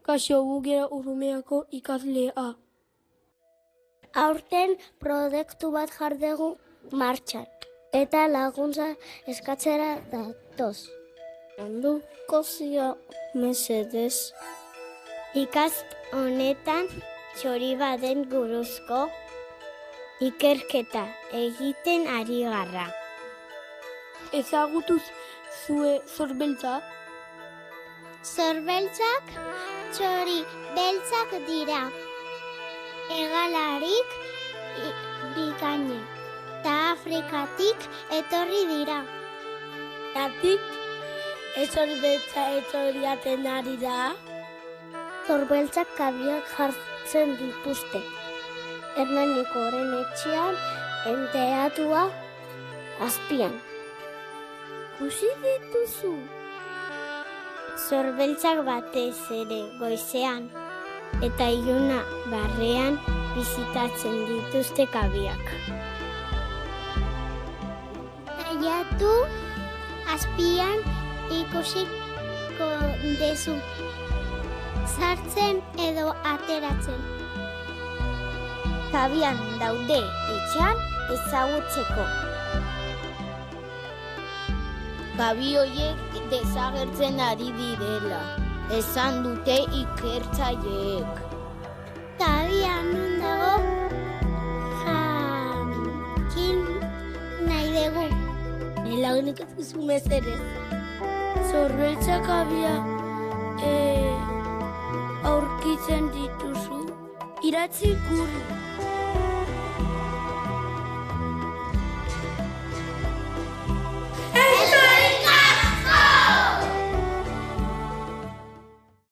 Kaixo, gu gera Urrumeako ikaslea. Aurten proiektu bat jardegu martxan, eta laguntza eskatzera datoz. Onduko zio mesedez. Ikast honetan txori baden buruzko ikerketa egiten ari garra. Ezagutuz zue zorbeltza? Zorbeltzak txori beltzak dira. Hegalarik bikaine, eta Afrikatik etorri dira. Gatik, zorbeltza etorriaten ari da? Zorbeltzak kabiak jartzen dituzte. Hernanikoren etxean, enteatua azpian. Kusi dituzu? Zorbeltzak batez ere goizean, eta iluna barrean bizitatzen dituzte kabiak. Saiatu azpian ikusiko dezu, sartzen edo ateratzen. Kabian daude etxean ezagutzeko. Kabi horiek desagertzen ari direla, esan dute ikertzaileek. Kabian non dago jakin nahi dugu. Lagunik ez duzu mesedez. Zorbeltza kabia aurkitzen dituzu. Iratzi guri.